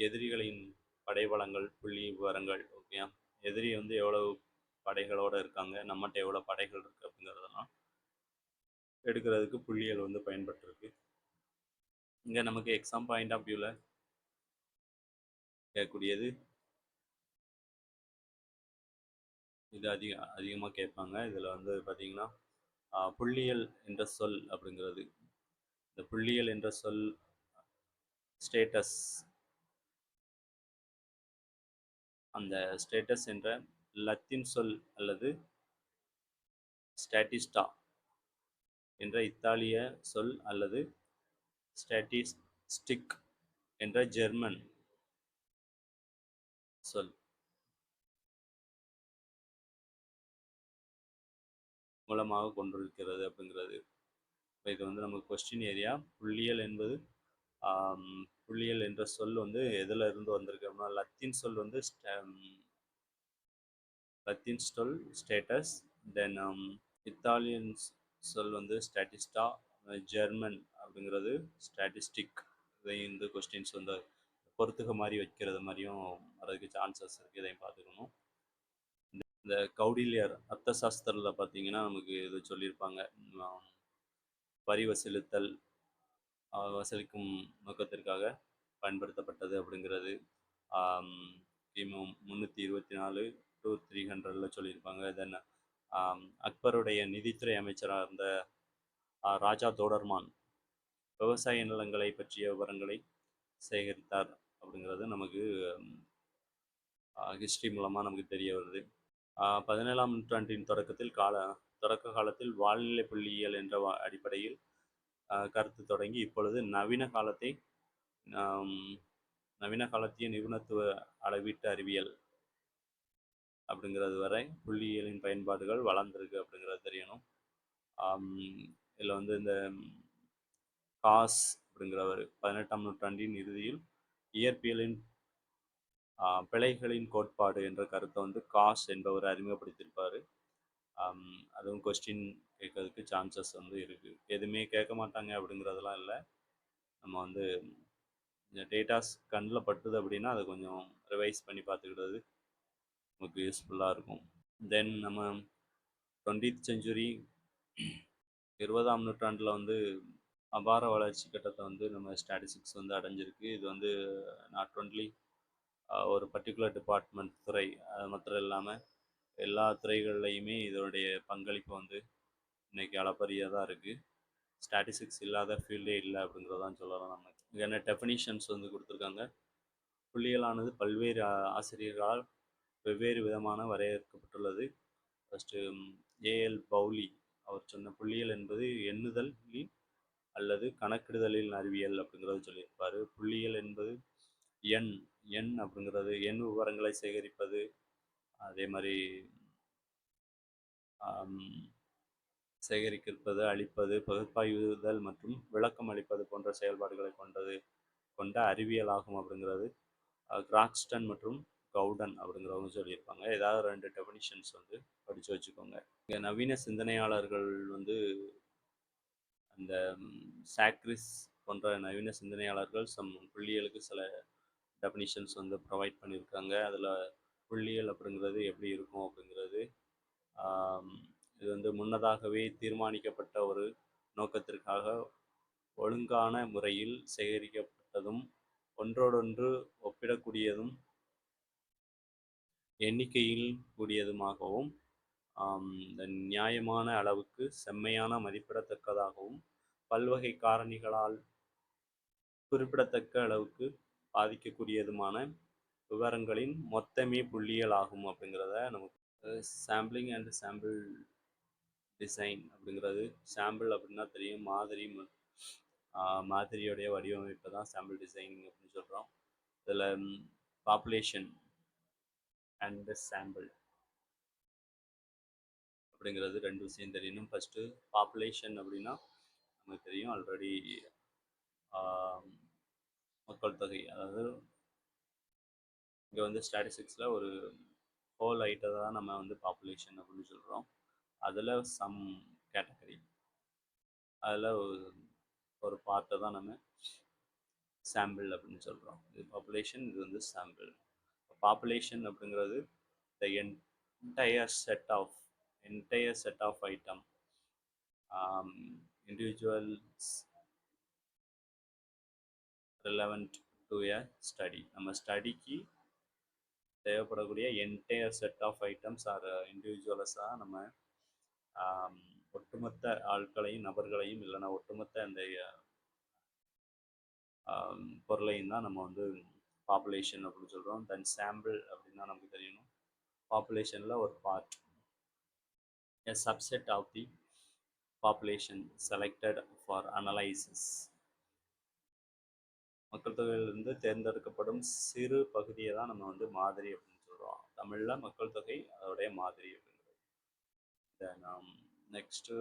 எதிரிகளின் படைபலங்கள், புள்ளி விவரங்கள், ஓகே, எதிரி வந்து எவ்வளவு படைகளோடு இருக்காங்க, நம்மகிட்ட எவ்வளோ படைகள் இருக்குது அப்படிங்கிறதெல்லாம் எடுக்கிறதுக்கு புள்ளியல் வந்து பயன்பட்டுருக்கு. இங்கே நமக்கு எக்ஸாம் பாயிண்ட் ஆஃப் வியூவில் கேட்கக்கூடியது இது அதிகமாக கேட்பாங்க. இதில் வந்து பார்த்திங்கன்னா புள்ளியல் என்ற சொல் அப்படிங்கிறது, இந்த புள்ளியல் என்ற சொல் ஸ்டேட்டஸ், அந்த ஸ்டேட்டஸ் என்ற லத்தீன் சொல் அல்லது ஸ்டாட்டிஸ்டா என்ற இத்தாலிய சொல் அல்லது ஸ்டாட்டிஸ்டிக் என்ற ஜெர்மன் சொல் மூலமாக கொண்டிருக்கிறது அப்படிங்கிறது. இப்போ இது வந்து நமக்கு கொஸ்டின் ஏரியா. புள்ளியல் என்பது புள்ளியல் என்ற சொல் வந்து எதில் இருந்து வந்திருக்கு அப்படின்னா லத்தீன் சொல் வந்து லத்தீன் சொல் ஸ்டேட்டஸ், தென் இத்தாலியன் சொல் வந்து ஸ்டாட்டிஸ்டா, ஜெர்மன் அப்படிங்கிறது ஸ்டாட்டிஸ்டிக். இதையும் இந்த கொஸ்டின்ஸ் வந்து பொறுத்துக்க மாதிரி வைக்கிறது மாதிரியும் வரதுக்கு சான்சஸ் இருக்குது. இதையும் பார்த்துக்கணும். இந்த கௌடில்யர் அர்த்த சாஸ்திரத்தில் பார்த்தீங்கன்னா நமக்கு இது சொல்லியிருப்பாங்க, வரி வசூலிக்கும் நோக்கத்திற்காக பயன்படுத்தப்பட்டது அப்படிங்கிறது. கிமு 324 to 300 சொல்லியிருப்பாங்க. தென் அக்பருடைய நிதித்துறை அமைச்சராக இருந்த ராஜா தோடர்மான் விவசாய நிலங்களை பற்றிய விவரங்களை சேகரித்தார் அப்படிங்கிறது நமக்கு ஹிஸ்ட்ரி மூலமாக நமக்கு தெரிய வருது. 17ஆம் நூற்றாண்டின் தொடக்க காலத்தில் வாழ்நிலை புள்ளியியல் என்ற அடிப்படையில் கருத்து தொடங்கி இப்பொழுது நவீன காலத்திய நிபுணத்துவ அளவீட்டு அறிவியல் அப்படிங்கிறது வரை புள்ளியியலின் பயன்பாடுகள் வளர்ந்துருக்கு அப்படிங்கிறது தெரியணும். இதில் வந்து இந்த காஸ் அப்படிங்கிறவர் 18ஆம் நூற்றாண்டின் இறுதியில் இயற்பியலின் பிழைகளின் கோட்பாடு என்ற கருத்தை வந்து காஸ் என்பவர் அறிமுகப்படுத்தியிருப்பார். அதுவும் கொஸ்டின் கேட்கறதுக்கு சான்சஸ் வந்து இருக்குது. எதுவுமே கேட்க மாட்டாங்க அப்படிங்கிறதெல்லாம் இல்லை. நம்ம வந்து இந்த டேட்டாஸ் கண்ணில் பட்டுது அப்படின்னா அதை கொஞ்சம் ரிவைஸ் பண்ணி பார்த்துக்கிட்டது நமக்கு யூஸ்ஃபுல்லாக இருக்கும். தென் நம்ம 20th செஞ்சுரி 20ஆம் நூற்றாண்டில் வந்து அபார வளர்ச்சி கட்டத்தை வந்து நம்ம ஸ்டாட்டிஸ்டிக்ஸ் வந்து அடைஞ்சிருக்கு. இது வந்து நாட் ஒன்லி ஒரு பர்ட்டிகுலர் டிபார்ட்மெண்ட் துறை அது மாத்திரம் இல்லாமல் எல்லா துறைகள்லையுமே இதனுடைய பங்களிப்பு வந்து இன்றைக்கி அளப்பரியதாக தான் இருக்குது. ஸ்டாட்டிஸ்டிக்ஸ் இல்லாத ஃபீல்டே இல்லை அப்படிங்கிறதான் சொல்லலாம். நம்ம இதுக்கான டெஃபினிஷன்ஸ் வந்து கொடுத்துருக்காங்க. புள்ளியியலானது பல்வேறு ஆசிரியர்களால் வெவ்வேறு விதமான வரையறுக்கப்பட்டுள்ளது. ஃபஸ்ட்டு ஏஎல் பவுலி அவர் சொன்ன புள்ளியியல் என்பது எண்ணுதலில் அல்லது கணக்கிடுதலில் அறிவியல் அப்படிங்கிறத சொல்லியிருப்பார். புள்ளியியல் என்பது எண் எண் அப்படிங்கிறது எண் விவரங்களை சேகரிப்பது, அதே மாதிரி சேகரிப்பது, அளிப்பது, பகுப்பாய்வுதல் மற்றும் விளக்கம் அளிப்பது போன்ற செயல்பாடுகளை கொண்ட அறிவியல் ஆகும் அப்படிங்கிறது கிராக்ஸ்டன் மற்றும் கவுடன் அப்படிங்கிறவங்க சொல்லியிருப்பாங்க. ஏதாவது 2 டெஃபினிஷன்ஸ் வந்து படித்து வச்சுக்கோங்க. இங்கே நவீன சிந்தனையாளர்கள் வந்து அந்த சாக்ரிஸ் போன்ற நவீன சிந்தனையாளர்கள் புள்ளியியலுக்கு சில டெஃபினிஷன்ஸ் வந்து ப்ரொவைட் பண்ணியிருக்காங்க. அதில் புள்ளியியல் அப்படிங்கிறது எப்படி இருக்கும் அப்படிங்கிறது இது வந்து முன்னதாகவே தீர்மானிக்கப்பட்ட ஒரு நோக்கத்திற்காக ஒழுங்கான முறையில் சேகரிக்கப்பட்டதும் ஒன்றோடொன்று ஒப்பிடக்கூடியதும் எண்ணிக்கையில் கூடியதுமாகவும் நியாயமான அளவுக்கு செம்மையான மதிப்பிடத்தக்கதாகவும் பல்வகை காரணிகளால் குறிப்பிடத்தக்க அளவுக்கு பாதிக்கக்கூடியதுமான விவரங்களின் மொத்தமே புள்ளியியல் ஆகும் அப்படிங்கிறத நமக்கு சாம்பிளிங் அண்ட் சாம்பிள் டிசைன் அப்படிங்கிறது சாம்பிள் அப்படின்னா தெரியும், மாதிரியோடைய வடிவமைப்பை தான் சாம்பிள் டிசைனிங் அப்படின்னு சொல்கிறோம். இதில் பாப்புலேஷன் அண்ட் சாம்பிள் அப்படிங்கிறது 2 விஷயம் தெரியணும். ஃபஸ்ட்டு பாப்புலேஷன் அப்படின்னா நமக்கு தெரியும் ஆல்ரெடி மக்கள் தொகை, அதாவது இங்கே வந்து ஸ்டாட்டிஸ்டிக்ஸில் ஒரு ஹோல் ஐட்டை தான் நம்ம வந்து பாப்புலேஷன் அப்படின்னு சொல்கிறோம். அதில் சம் கேட்டகரி, அதில் ஒரு பார்ட்டை தான் நம்ம சாம்பிள் அப்படின்னு சொல்கிறோம். இது பாப்புலேஷன், இது வந்து சாம்பிள். பாப்புலேஷன் அப்படிங்கிறது த entire set of item individuals relevant to a study. நம்ம ஸ்டடிக்கு தேவைப்படக்கூடிய entire set of items or இண்டிவிஜுவல்ஸாக நம்ம ஒட்டுமொத்த ஆட்களையும் நபர்களையும் இல்லைன்னா ஒட்டுமொத்த அந்த பொருளையும் தான் நம்ம வந்து பாப்புலேஷன் அப்படின்னு சொல்கிறோம். தென் சாம்பிள் அப்படின்னா நமக்கு தெரியணும், பாப்புலேஷனில் ஒரு part, a subset of the population selected for analysis. மக்கள் தொகையிலிருந்து தேர்ந்தெடுக்கப்படும் சிறு பகுதியை தான் நம்ம வந்து மாதிரி அப்படின்னு சொல்கிறோம். தமிழில் மக்கள் தொகை அதோடைய மாதிரி அப்படிங்கிறது. தென் நெக்ஸ்ட்டு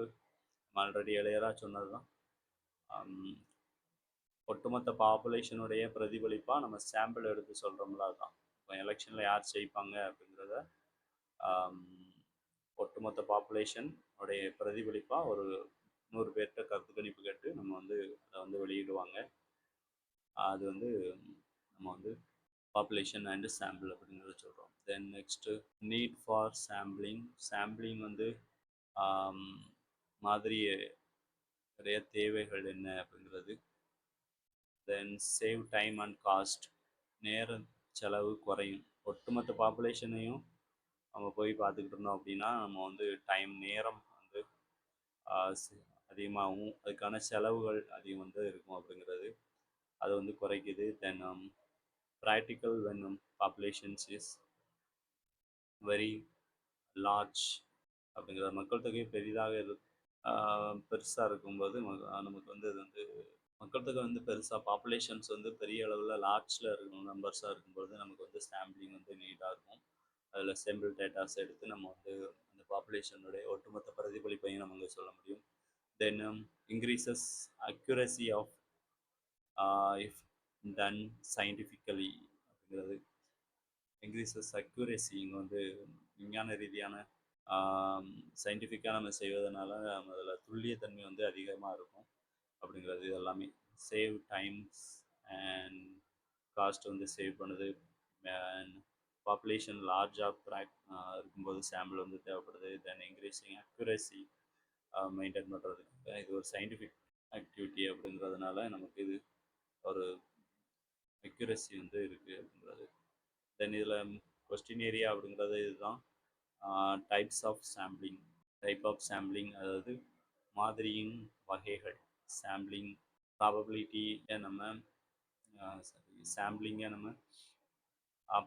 ஆல்ரெடி எளியராக சொன்னது தான் ஒட்டுமொத்த பாப்புலேஷனுடைய பிரதிபலிப்பாக நம்ம சாம்பிள் எடுத்து சொல்கிறோம்ல, அதுதான் இப்போ எலெக்ஷனில் யார் ஜெயிப்பாங்க அப்படிங்கிறத ஒட்டுமொத்த பாப்புலேஷன் உடைய பிரதிபலிப்பாக ஒரு 100 பேர்கிட்ட கருத்து கணிப்பு கேட்டு நம்ம வந்து அதை வந்து வெளியிடுவாங்க. அது வந்து நம்ம வந்து பாப்புலேஷன் அண்டு சாம்பிள் அப்படிங்கிறத சொல்கிறோம். Then next need for sampling வந்து மாதிரி நிறைய தேவைகள் என்ன அப்படிங்கிறது. தென் சேவ் டைம் அண்ட் காஸ்ட், நேர செலவு குறையும். ஒட்டுமொத்த பாப்புலேஷனையும் நம்ம போய் பார்த்துக்கிட்டு இருந்தோம் அப்படின்னா நம்ம வந்து நேரம் வந்து அதிகமாகவும் அதுக்கான செலவுகள் அதிகம் வந்து இருக்கும் அப்படிங்கிறது அது வந்து குறைக்குது. Then practical when populations is very large அப்படிங்கிற மக்கள் தொகை பெருசாக இருக்கும்போது நமக்கு வந்து இது வந்து மக்கள் தொகை வந்து பெருசாக பாப்புலேஷன்ஸ் வந்து பெரிய அளவில் லார்ஜில் இருக்கும் நம்பர்ஸாக இருக்கும்போது நமக்கு வந்து சாம்பிளிங் வந்து நீடாக இருக்கும். அதில் சாம்பிள் டேட்டாஸ் எடுத்து நம்ம வந்து அந்த பாப்புலேஷனுடைய ஒட்டுமொத்த பிரதிபலிப்பையும் நம்ம இங்கே சொல்ல முடியும். Then increases accuracy of if done scientifically அப்படிங்கிறது. இன்க்ரீசஸ் அக்யூரசி இங்கே வந்து விஞ்ஞான ரீதியான சயின்டிஃபிக்காக நம்ம செய்வதனால நம்ம அதில் துல்லியத்தன்மை வந்து அதிகமாக இருக்கும் அப்படிங்கிறது. இது எல்லாமே சேவ் டைம்ஸ் அண்ட் காஸ்ட் வந்து சேவ் பண்ணுது. பாப்புலேஷன் லார்ஜாக இருக்கும்போது சாம்பிள் வந்து தேவைப்படுது. தென் இன்க்ரீஸிங் அக்யூரசி மெயின்டைன் பண்ணுறதுக்கு இது ஒரு சயின்டிஃபிக் ஆக்டிவிட்டி அப்படிங்கிறதுனால நமக்கு இது ஒரு அக்யூரசி வந்து இருக்குது அப்படிங்கிறது. தென் இதில் கொஸ்டின் ஏரியா அப்படிங்கிறது இதுதான். Types of sampling. Type of sampling அதாவது மாதிரியின் வகைகள். சாம்பிளிங் ப்ராபபிலிட்டியை நம்ம சாம்பிளிங்கை நம்ம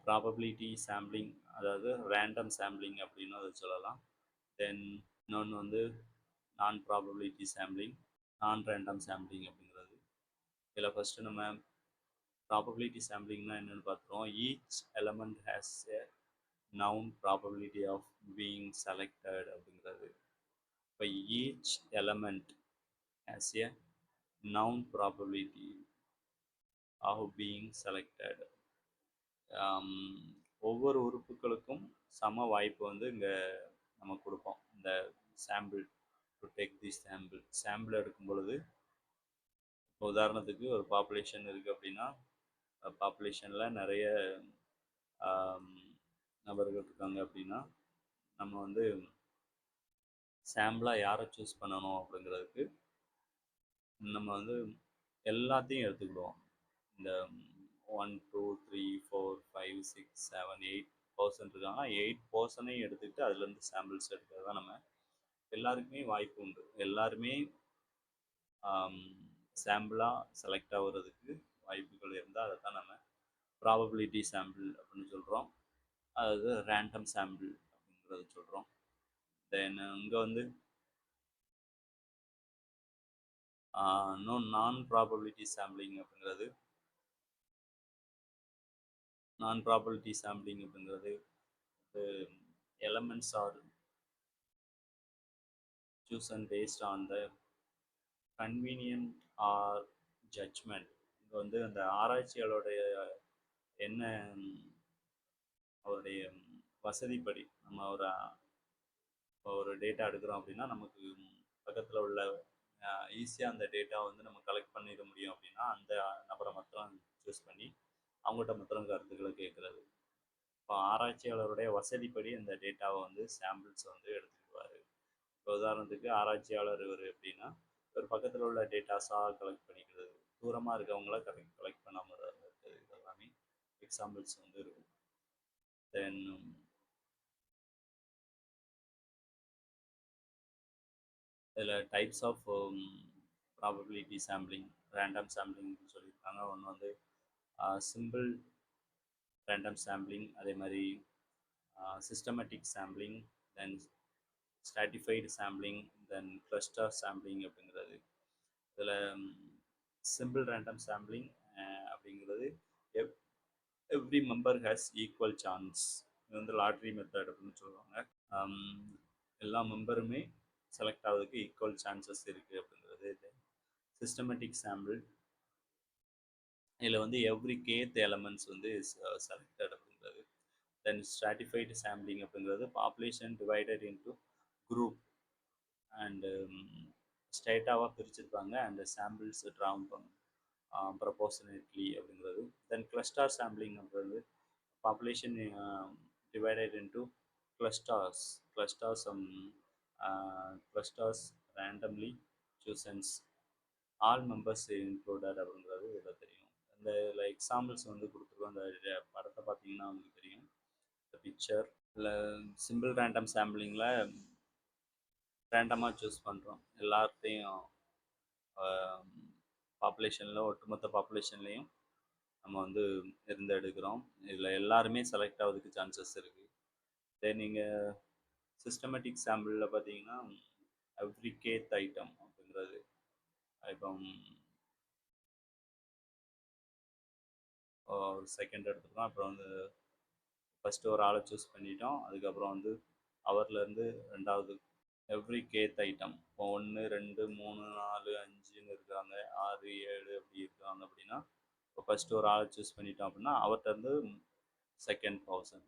ப்ராபபிலிட்டி சாம்பிளிங் அதாவது ரேண்டம் சாம்பிளிங் அப்படின்னு அதை சொல்லலாம். தென் இன்னொன்று வந்து non probability sampling, non random sampling அப்படிங்கிறது. இதில் ஃபஸ்ட்டு நம்ம ப்ராபபிலிட்டி சாம்பிளிங்னா என்னென்னு பார்த்துருவோம். Each element has a known probability of being selected அப்படிங்கிறது. இப்போ each element has a known probability of being selected. ஒவ்வொரு உறுப்புகளுக்கும் சம வாய்ப்பு வந்து இங்கே நம்ம கொடுப்போம். இந்த sample to take the sample எடுக்கும் பொழுது, உதாரணத்துக்கு ஒரு பாப்புலேஷன் இருக்குது அப்படின்னா, பாப்புலேஷனில் நிறைய நபர்கள் இருக்காங்க அப்படின்னா, நம்ம வந்து சாம்பிளாக யாரை சூஸ் பண்ணணும் அப்படிங்கிறதுக்கு நம்ம வந்து எல்லாத்தையும் எடுத்துக்கிடுவோம். இந்த 1 2 3 4 5 6 7 8% இருக்காங்கன்னா 8% எடுத்துக்கிட்டு அதுலேருந்து சாம்பிள்ஸ் எடுக்கிறது தான் நம்ம எல்லாருக்குமே வாய்ப்பு உண்டு. எல்லாருமே சாம்பிளாக செலக்ட் ஆகுறதுக்கு வாய்ப்புகள் இருந்தால் அதை தான் நம்ம ப்ராபபிலிட்டி சாம்பிள் அப்படின்னு சொல்கிறோம். அதாவது ரேண்டம் சாம்பிள் அப்படிங்கிறது சொல்கிறோம். தென் இங்கே வந்து நான் ப்ராபபிலிட்டி சாம்பிளிங் அப்படிங்கிறது elements are chosen based on the convenient or judgment. இது வந்து அந்த ஆராய்ச்சியாளருடைய என்ன அவருடைய வசதிப்படி நம்ம ஒரு டேட்டா எடுக்கிறோம் அப்படின்னா நமக்கு பக்கத்தில் உள்ள ஈஸியாக அந்த டேட்டா வந்து நம்ம கலெக்ட் பண்ணிட முடியும் அப்படின்னா அந்த நபரை மாத்திரம் சூஸ் பண்ணி அவங்கள்ட்ட மாத்திரம் கருத்துக்களை கேட்குறது. இப்போ ஆராய்ச்சியாளருடைய வசதிப்படி அந்த டேட்டாவை வந்து சாம்பிள்ஸ் வந்து எடுத்துக்குவார். இப்போ உதாரணத்துக்கு ஆராய்ச்சியாளர் இவர் எப்படின்னா ஒரு பக்கத்தில் உள்ள டேட்டாஸாக கலெக்ட் பண்ணிக்கிறது, தூரமாக இருக்கவங்கள கலெக்ட் பண்ணாமல் இருக்கிறது, இதெல்லாமே எக்ஸாம்பிள்ஸ் வந்து இருக்கும். தென் இதில் types of probability sampling, random sampling சொல்லியிருக்காங்க. ஒன்று வந்து சிம்பிள் ரேண்டம் சாம்பிளிங், அதே மாதிரி systematic sampling, then stratified sampling, then cluster sampling அப்படிங்கிறது. இதில் சிம்பிள் ரேண்டம் சாம்பிளிங் அப்படிங்கிறது every member has equal chance. இது வந்து லாட்ரி மெத்தட் அப்படின்னு சொல்லுவாங்க. எல்லா மெம்பருமே செலக்ட் ஆகிறதுக்கு ஈக்குவல் சான்சஸ் இருக்குது அப்படிங்கிறது. சிஸ்டமேட்டிக் சாம்பிள் இதில் வந்து எவ்ரி கேத் எலமெண்ட்ஸ் வந்து செலக்டட் அப்படிங்கிறது. தென் ஸ்ட்ராட்டிஃபைடு சாம்பிளிங் அப்படிங்கிறது population divided into group and ஸ்டேட்டாவாக பிரிச்சிருப்பாங்க அண்ட் சாம்பிள்ஸ் ட்ராம் ப்ரொபோர்ஷனேட்லி அப்படிங்கிறது. தென் கிளஸ்டர் சாம்பிளிங் அப்படிங்கிறது population divided into clusters randomly chosen all members included அப்படிங்கிறது இதில் தெரியும். இந்த எக்ஸாம்பிள்ஸ் வந்து கொடுத்துருக்கோம். அந்த படத்தை பார்த்தீங்கன்னா உங்களுக்கு தெரியும். இந்த பிக்சர் இல்லை சிம்பிள் ரேண்டம் சாம்பிளிங்கில் ரேண்டமாக சூஸ் பண்ணுறோம். எல்லாத்தையும் பாப்புலேஷனில் ஒட்டுமொத்த பாப்புலேஷன்லேயும் நம்ம வந்து இருந்து எடுக்கிறோம். இதில் எல்லாருமே செலக்ட் ஆகிறதுக்கு சான்சஸ் இருக்குது. தென் நீங்கள் சிஸ்டமேட்டிக் சாம்பிளில் பார்த்தீங்கன்னா எவ்ரி கேத் ஐட்டம் அப்படிங்கிறது. இப்போ ஒரு செகண்ட் எடுத்துக்கிறோம். அப்புறம் வந்து ஃபஸ்ட்டு ஒரு ஆளை சூஸ் பண்ணிட்டோம். அதுக்கப்புறம் வந்து அவர்லேருந்து ரெண்டாவது எவ்ரி கேத் ஐட்டம் இப்போ 1 2 3 4 5ன்னு இருக்காங்க, 6 7 அப்படி இருக்காங்க அப்படின்னா இப்போ ஃபஸ்ட்டு ஒரு ஆளை சூஸ் பண்ணிட்டோம் அப்படின்னா அவர்கிட்டருந்து செகண்ட் பர்சன்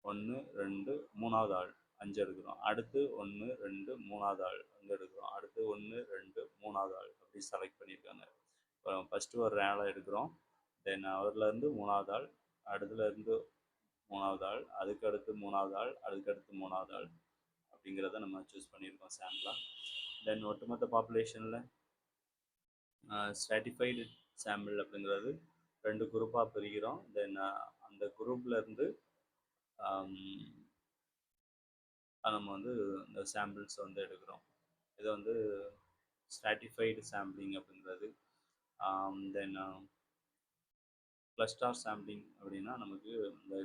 1 2 3வது ஆள் 5 எடுக்கிறோம். அடுத்து 1 2 3வது ஆள் அங்கே எடுக்கிறோம். அடுத்து 1 2 3வது ஆள் அப்படி செலக்ட் பண்ணியிருக்காங்க. இப்போ ஃபஸ்ட்டு ஒரு ஆளை எடுக்கிறோம். தென் அவர்லேருந்து 3வது ஆள், அடுத்துலேருந்து 3வது ஆள், அதுக்கடுத்து 3வது ஆள், அதுக்கடுத்து 3வது ஆள் அப்படிங்கிறத நம்ம சூஸ் பண்ணியிருக்கோம் சாம்பிளாக. தென் ஒட்டுமொத்த பாப்புலேஷனில் ஸ்ட்ராட்டிஃபைடு சாம்பிள் அப்படிங்கிறது 2 குரூப்பாக பிரிக்கிறோம். தென் அந்த அந்த குரூப்லேருந்து நம்ம வந்து இந்த சாம்பிள்ஸ் வந்து எடுக்கிறோம். இதை வந்து ஸ்ட்ராட்டிஃபைடு சாம்பிளிங் அப்படிங்கிறது. தென் கிளஸ்டர் சாம்பிளிங் அப்படின்னா நமக்கு இந்த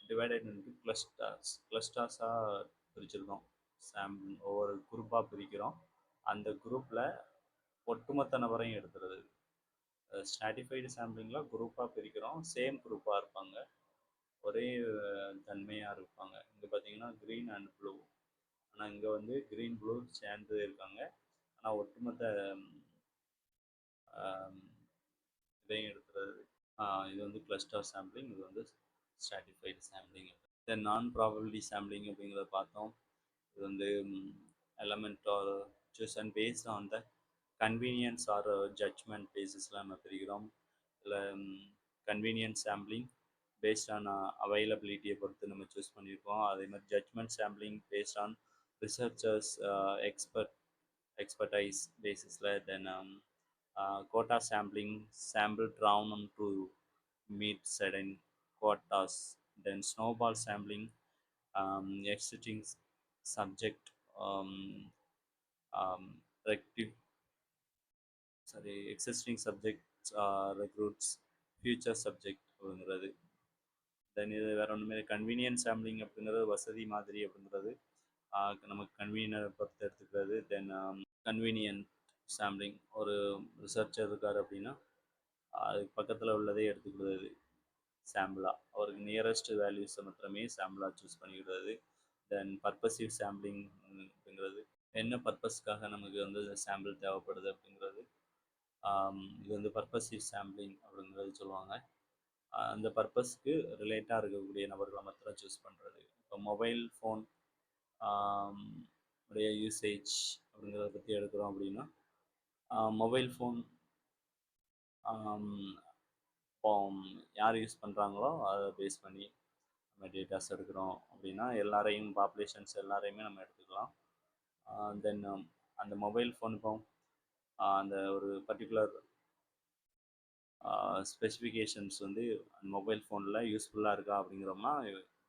டிவைடட் இன்டு கிளஸ்டர்ஸாக பிரிச்சிருக்கோம். ஒவ்வொரு குரூப்பாக பிரிக்கிறோம். அந்த குரூப்பில் ஒட்டுமொத்த நபரையும் எடுத்துறது. ஸ்ட்ராட்டிஃபைடு சாம்பிளிங்கில் குரூப்பாக பிரிக்கிறோம், சேம் குரூப்பாக இருப்பாங்க, ஒரே தன்மையாக இருப்பாங்க. இங்கே பார்த்தீங்கன்னா க்ரீன் அண்ட் ப்ளூ, ஆனால் இங்கே வந்து க்ரீன் ப்ளூ சேர்ந்து இருக்காங்க. ஆனால் ஒட்டுமொத்த இதையும் எடுத்துறது. இது வந்து கிளஸ்டர் சாம்பிளிங், இது வந்து ஸ்ட்ராட்டிஃபைடு சாம்பிளிங். தென் நான் ப்ராபபிலிட்டி சாம்பிளிங் அப்படிங்கிறத பார்த்தோம். இது வந்து element or chosen based on the convenience or judgment பேசிஸில் நம்ம பிரிக்கிறோம். இல்லை கன்வீனியன்ஸ் சாம்பிளிங் பேஸ்ட் ஆன் அவைலபிலிட்டியை பொறுத்து நம்ம சூஸ் பண்ணியிருக்கோம். அதே மாதிரி judgment sampling based on researchers expertise பேசிஸில். Then quota sampling, sample drawn to meet certain quotas. Then snowball sampling, existing subject um, existing subjects recruits future subject அப்படிங்கிறது. தென் இது வேற ஒன்றுமே கன்வீனியன்ஸ் சாம்பிளிங் அப்படிங்கிறது வசதி மாதிரி அப்படிங்கிறது நமக்கு கன்வீனியனை பொறுத்து எடுத்துக்கிறது. தென் கன்வீனியன்ட் சாம்பிளிங், ஒரு ரிசர்ச்சர் இருக்கார் அப்படின்னா அதுக்கு பக்கத்தில் உள்ளதே எடுத்துக்கிறது சாம்பிளாக, அவருக்கு நியரஸ்ட் வேல்யூஸை மாத்திரமே சாம்பிளாக சூஸ் பண்ணிக்கிறது. தென் பர்பஸிவ் சாம்பிளிங் அப்படிங்கிறது என்ன பர்பஸ்க்காக நமக்கு வந்து சாம்பிள் தேவைப்படுது அப்படிங்கிறது. இது வந்து பர்பஸிவ் சாம்பிளிங் அப்படிங்கிறது சொல்லுவாங்க. அந்த பர்பஸ்க்கு ரிலேட்டாக இருக்கக்கூடிய நபர்களை மாத்திரம் சூஸ் பண்ணுறது. இப்போ மொபைல் ஃபோன் உடைய யூசேஜ் அப்படிங்கிறத பற்றி எடுக்கிறோம் அப்படின்னா மொபைல் ஃபோன் இப்போ யார் யூஸ் பண்ணுறாங்களோ அதை பேஸ் பண்ணி நம்ம டேட்டாஸ் எடுக்கிறோம் அப்படின்னா எல்லாரையும் பாப்புலேஷன்ஸ் எல்லாரையுமே நம்ம எடுத்துக்கலாம். தென் அந்த மொபைல் ஃபோன் இப்போ அந்த ஒரு பர்டிகுலர் ஸ்பெசிஃபிகேஷன்ஸ் வந்து அந்த மொபைல் ஃபோனில் யூஸ்ஃபுல்லாக இருக்கா அப்படிங்கிறோம்னா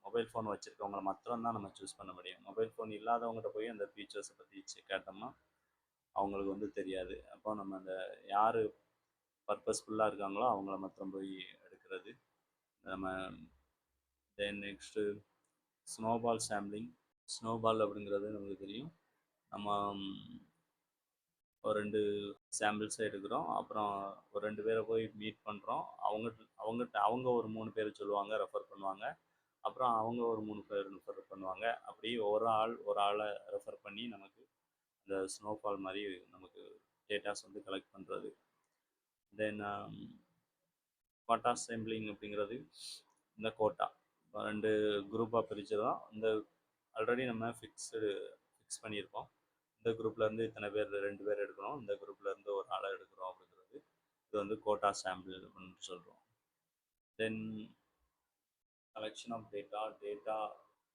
மொபைல் ஃபோன் வச்சுருக்கவங்கள மாத்திரம் தான் நம்ம சூஸ் பண்ண முடியும். மொபைல் ஃபோன் இல்லாதவங்ககிட்ட போய் அந்த ஃபீச்சர்ஸை பற்றி கேட்டோம்னா அவங்களுக்கு வந்து தெரியாது. அப்போ நம்ம அந்த யார் பர்பஸ்ஃபுல்லாக இருக்காங்களோ அவங்கள மாத்திரம் போய் எடுக்கிறது நம்ம. Then next snowball sampling. Snowball அப்படிங்கிறது நமக்கு தெரியும். நம்ம ஒரு 2 சாம்பிள்ஸை எடுக்கிறோம், அப்புறம் ஒரு 2 பேரை போய் மீட் பண்ணுறோம். அவங்க ஒரு 3 பேர் சொல்லுவாங்க, ரெஃபர் பண்ணுவாங்க. அப்புறம் அவங்க ஒரு 3 பேர் ரெஃபர் பண்ணுவாங்க. அப்படி ஒரு ஆளை ரெஃபர் பண்ணி நமக்கு இந்த ஸ்னோஃபால் மாதிரி நமக்கு டேட்டாஸ் வந்து கலெக்ட் பண்ணுறது. தென் கோட்டா சாம்பிளிங் அப்படிங்கிறது இந்த கோட்டா 2 குரூப்பாக பிரிச்சதான். இந்த ஆல்ரெடி நம்ம ஃபிக்ஸ் பண்ணியிருக்கோம். இந்த குரூப்லேருந்து இத்தனை பேர் 2 பேர் எடுக்கிறோம், இந்த குரூப்லேருந்து ஒரு ஆளை எடுக்கிறோம் அப்படிங்கிறது. இது வந்து கோட்டா சாம்பிள் அப்படின்னு சொல்கிறோம். தென் கலெக்ஷன் ஆஃப் டேட்டா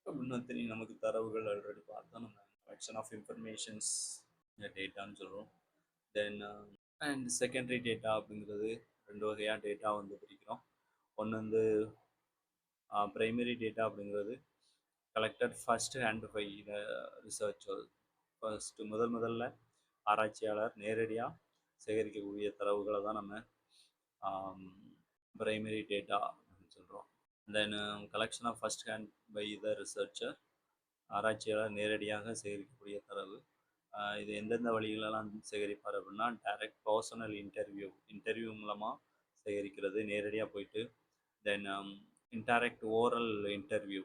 அப்படின்னு தெரியும் நமக்கு தரவுகள் ஆல்ரெடி பார்த்தோம். நம்ம கலெக்ஷன் ஆஃப் இன்ஃபர்மேஷன்ஸ் இந்த டேட்டான்னு சொல்கிறோம். தென் அண்ட் செகண்டரி டேட்டா அப்படிங்கிறது 2 வகையாக டேட்டா வந்து பிரிக்கிறோம். ஒன்று வந்து ப்ரைமரி டேட்டா அப்படிங்கிறது collected first hand by researcher. முதல்ல ஆராய்ச்சியாளர் நேரடியாக சேகரிக்கக்கூடிய தரவுகளை தான் நம்ம ப்ரைமரி டேட்டா அப்படின்னு சொல்கிறோம். Then collection of first hand by the researcher, ஆராய்ச்சியாளர் நேரடியாக சேகரிக்கக்கூடிய தரவு. இது எந்தெந்த வழிகளெல்லாம் சேகரிப்பார் அப்படின்னா டைரக்ட் பர்சனல் இன்டர்வியூ மூலமாக சேகரிக்கிறது, நேரடியாக போயிட்டு. தென் இன்டைரக்ட் ஓரல் இன்டர்வியூ,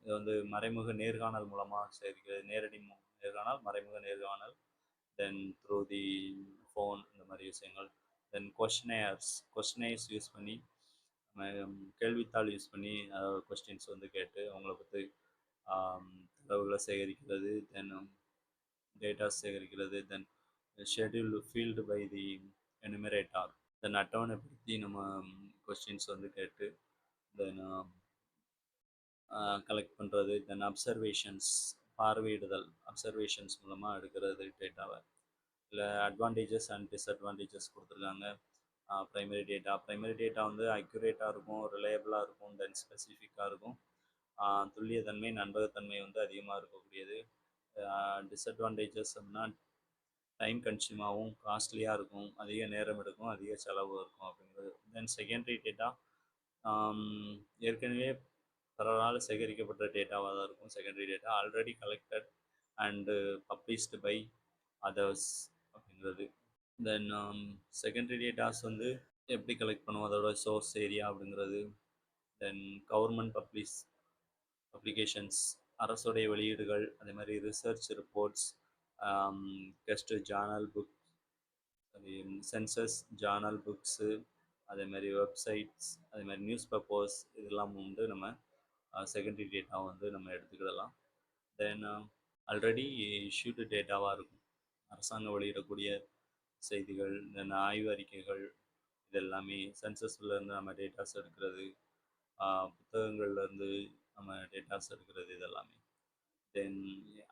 இது வந்து மறைமுக நேர்காணல் மூலமாக சேகரிக்கிறது, நேரடி நேர்காணல், மறைமுக நேர்காணல். தென் த்ரூ தி ஃபோன், இந்த மாதிரி விஷயங்கள். தென் கொஸ்டினையர்ஸ் யூஸ் பண்ணி கேள்வித்தாள் யூஸ் பண்ணி கொஸ்டின்ஸ் வந்து கேட்டு அவங்கள பற்றி தரவுகளை சேகரிக்கிறது. தென் டேட்டா சேகரிக்கிறது. தென் ஷெட்யூல் ஃபீல்டு பை தி எனுமரேட்டார், தென் அட்டவணைப்படுத்தி நம்ம கொஸ்டின்ஸ் வந்து கேட்டு தென் கலெக்ட் பண்ணுறது. தென் பார்வையிடுதல், அப்சர்வேஷன்ஸ் மூலமாக எடுக்கிறது டேட்டாவை. இல்லை அட்வான்டேஜஸ் அண்ட் டிஸ்அட்வான்டேஜஸ் கொடுத்துருக்காங்க. ப்ரைமரி டேட்டா வந்து அக்யூரேட்டாக இருக்கும், ரிலையபிளாக இருக்கும், தென் ஸ்பெசிஃபிக்காக இருக்கும். துல்லியத்தன்மை, நம்பகத்தன்மை வந்து அதிகமாக இருக்கக்கூடியது. டிஸ்அட்வான்டேஜஸ் அப்படின்னா டைம் கன்சியூமாகவும் காஸ்ட்லியாக இருக்கும், அதிக நேரம் எடுக்கும், அதிக செலவு இருக்கும் அப்படிங்கிறது. தென் செகண்டரி டேட்டா ஏற்கனவே பலரால் சேகரிக்கப்பட்ட டேட்டாவாக தான் இருக்கும். Secondary data already collected and published by others அப்படிங்கிறது. தென் செகண்டரி டேட்டாஸ் வந்து எப்படி கலெக்ட் பண்ணுவோம், அதோட சோர்ஸ் ஏரியா அப்படிங்கிறது. தென் கவர்மெண்ட் பப்ளிகேஷன்ஸ், அரசுடைய வெளியீடுகள், அதே மாதிரி ரிசர்ச் ரிப்போர்ட்ஸ், கெஸ்ட் journal book, census journal books, அதே மாதிரி வெப்சைட்ஸ், அதே மாதிரி நியூஸ் பேப்பர்ஸ், இதெல்லாம் வந்து நம்ம செகண்டரி டேட்டா வந்து நம்ம எடுத்துக்கிடலாம். தென் ஆல்ரெடி இஷ்யூடு டேட்டாவாக இருக்கும், அரசாங்கம் வெளியிடக்கூடிய செய்திகள், தென் ஆய்வு அறிக்கைகள், இது எல்லாமே சென்சஸ்லேருந்து நம்ம டேட்டாஸ் எடுக்கிறது, புத்தகங்கள்லேருந்து நம்ம டேட்டாஸ் எடுக்கிறது, இது எல்லாமே. தென்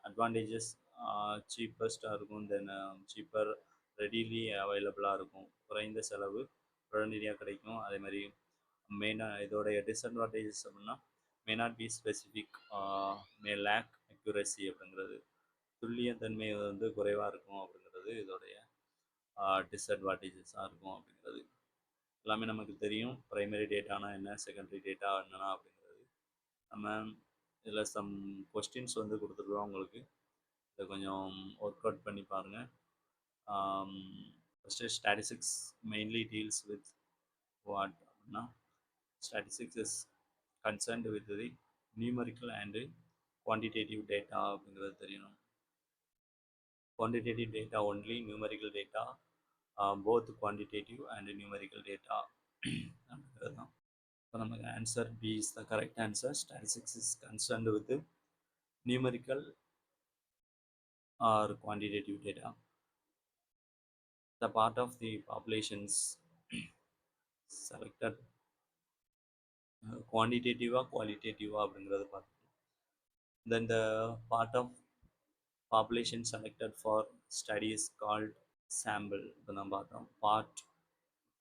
அட்வான்டேஜஸ் சீப்பஸ்ட்டாக இருக்கும், தென் சீப்பர், ரெடிலி அவைலபிளாக இருக்கும், குறைந்த செலவு, உடனடியாக கிடைக்கும். அதே மாதிரி மெயினாக இதோடைய டிஸ்அட்வான்டேஜஸ் அப்படின்னா may not be specific, may lack accuracy அப்படிங்கிறது, துல்லியத்தன்மை வந்து குறைவாக இருக்கும் அப்படிங்கிறது இதோடைய டிஸ்அட்வான்டேஜஸாக இருக்கும் அப்படிங்கிறது. எல்லாமே நமக்கு தெரியும், ப்ரைமரி டேட்டானா என்ன, செகண்டரி டேட்டா என்னன்னா அப்படிங்கிறது. நம்ம இதில் சம் கொஸ்டின்ஸ் வந்து கொடுத்துருக்கோம் உங்களுக்கு, இதை கொஞ்சம் ஒர்க் அவுட் பண்ணி பாருங்கள். First statistics mainly deals with what அப்படின்னா, statistics is concerned with the numerical and quantitative data அப்படிங்கிறது தெரியணும். quantitative data only, numerical data, both quantitative and numerical data. So நமக்கு answer B is the correct answer. Statistics is concerned with the numerical or quantitative data. The part of the populations selected quantitative or qualitative அப்படிங்கிறது பார்த்து. Then the part of population selected for study is called sample. இப்போ நம்ம பார்த்தோம்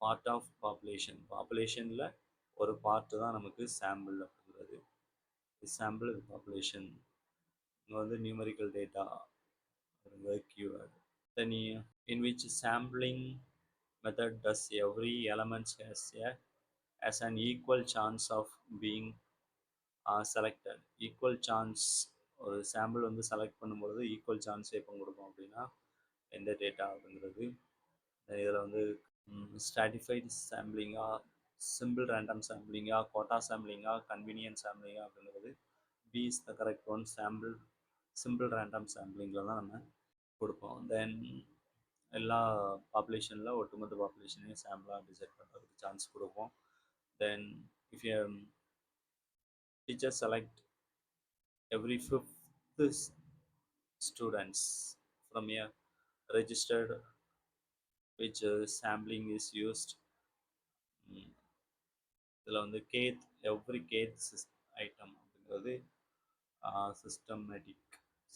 part of பாப்புலேஷனில் ஒரு part தான் நமக்கு sample அப்படிங்கிறது. Sample இது பாப்புலேஷன். இங்கே வந்து நியூமரிக்கல் டேட்டா அப்படிங்கிறது keyword. Then in which sampling method does every elements has an equal chance of being selected. Equal chance, ஒரு சாம்பிள் வந்து செலக்ட் பண்ணும்பொழுது ஈக்குவல் சான்ஸ் எப்போ கொடுக்கும் அப்படின்னா எந்த டேட்டா அப்படிங்கிறது. இதில் வந்து ஸ்ட்ராட்டிஃபைடு சாம்பிளிங்கா, சிம்பிள் ரேண்டம் சாம்பிளிங்கா, கோட்டா சாம்பிளிங்கா, கன்வீனியன்ட் சாம்பிளிங்கா அப்படிங்கிறது. B is the correct one. Simple random சாம்பிளிங்கில் தான் நம்ம கொடுப்போம். தென் எல்லா பாப்புலேஷனில் ஒட்டுமொத்த பாப்புலேஷனையும் சாம்பிளாக டிசைட் பண்ணுறதுக்கு சான்ஸ் கொடுப்போம். தென் if you teacher select every fifth students from a registered which sampling is used. இதில் வந்து எவ்ரி ஐட்டம் அப்படிங்கிறது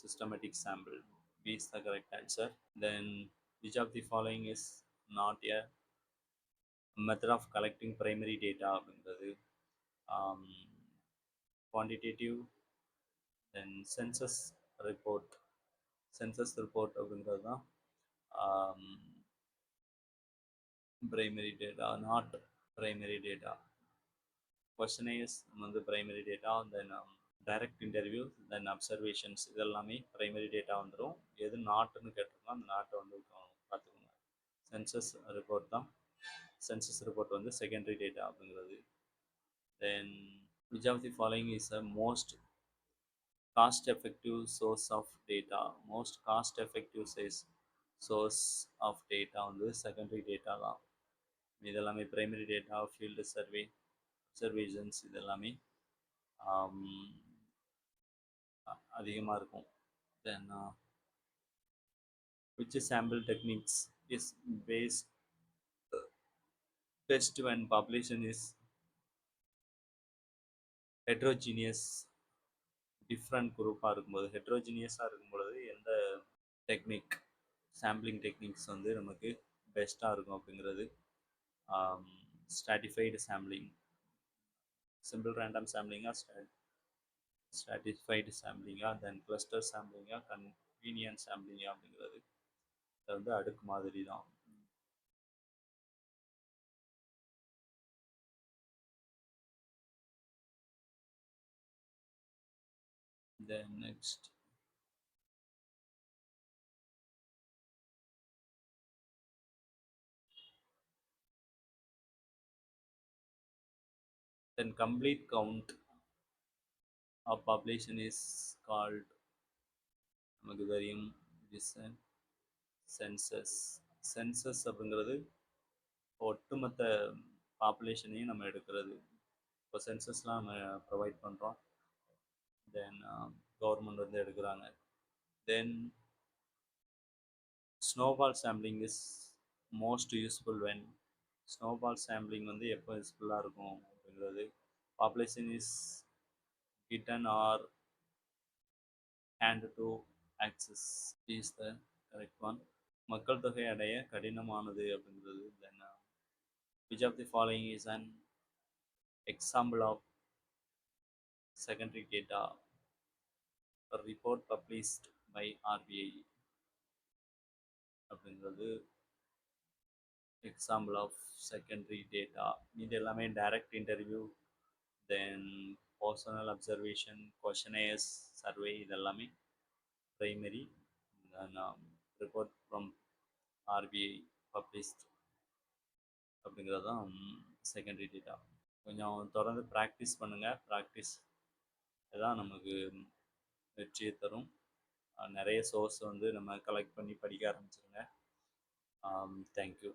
systematic sample. B is the correct answer. Then which of the following is not a method of collecting primary data அப்படிங்கிறது. Quantitative, then census report அப்படிங்கிறது தான் primary data, not primary data. Questionnaires வந்து primary data, then direct interview, then observations, இதெல்லாமே primary data வந்துடும். எது நாட்டுன்னு கேட்டிருக்கோம் அந்த நாட்டை வந்து பார்த்துக்கோங்க. சென்சஸ் ரிப்போர்ட் வந்து செகண்டரி டேட்டா அப்படிங்கிறது. Then which of the following is a most cost effective source of data? Most cost effective source of data வந்து செகண்டரி டேட்டா தான். இதெல்லாமே primary data, field survey, observations, இதெல்லாமே அதிகமாக இருக்கும். தென் which sample techniques is best when population is heterogeneous, different குரூப்பாக இருக்கும்போது, ஹெட்ரோஜினியஸாக இருக்கும்பொழுது எந்த டெக்னிக், சாம்பிளிங் டெக்னிக்ஸ் வந்து நமக்கு பெஸ்ட்டாக இருக்கும் அப்படிங்கிறது. ஸ்ட்ராட்டிஃபைடு சாம்பிளிங், சிம்பிள் ரேண்டம் சாம்பிளிங்கா, ஸ்ட்ராட்டிஃபைடு சாம்பிளிங்கா, தென் கிளஸ்டர் சாம்பிளிங்கா, கன்வீனியன்ட் சாம்பிளிங்கா அப்படிங்கிறது இது வந்து அடுக்கு மாதிரி தான். Then next then complete count of population is called, நமக்கு தெரியும், is a census. சென்சஸ் அப்படிங்கிறது ஒட்டுமொத்த பாப்புலேஷனையும் நம்ம எடுக்கிறது. இப்போ சென்சஸ்லாம் நம்ம ப்ரொவைட் பண்ணுறோம், தென் கவர்மெண்ட் வந்து எடுக்கிறாங்க. Then snowball sampling is most useful when, snowball sampling வந்து எப்போ யூஸ்ஃபுல்லாக இருக்கும் அப்படிங்கிறது, population is hidden or hand to access is the correct one. மக்கள் தொகை அடைய கடினமானது அப்படிங்கிறது. Then which of the following is an example of secondary data, a report published by RBI அப்படிங்கிறது எக்ஸாம்பிள் ஆஃப் செகண்டரி டேட்டா. இது எல்லாமே direct interview, then personal observation, questionnaires, survey, இதெல்லாமே primary. Report from RBI published அப்படிங்கிறது தான் secondary data. கொஞ்சம் தொடர்ந்து practice பண்ணுங்கள். Practice தான் நமக்கு வெற்றியை தரும். நிறைய சோர்ஸ் வந்து நம்ம கலெக்ட் பண்ணி படிக்க ஆரம்பிச்சிருங்க. தேங்க்யூ.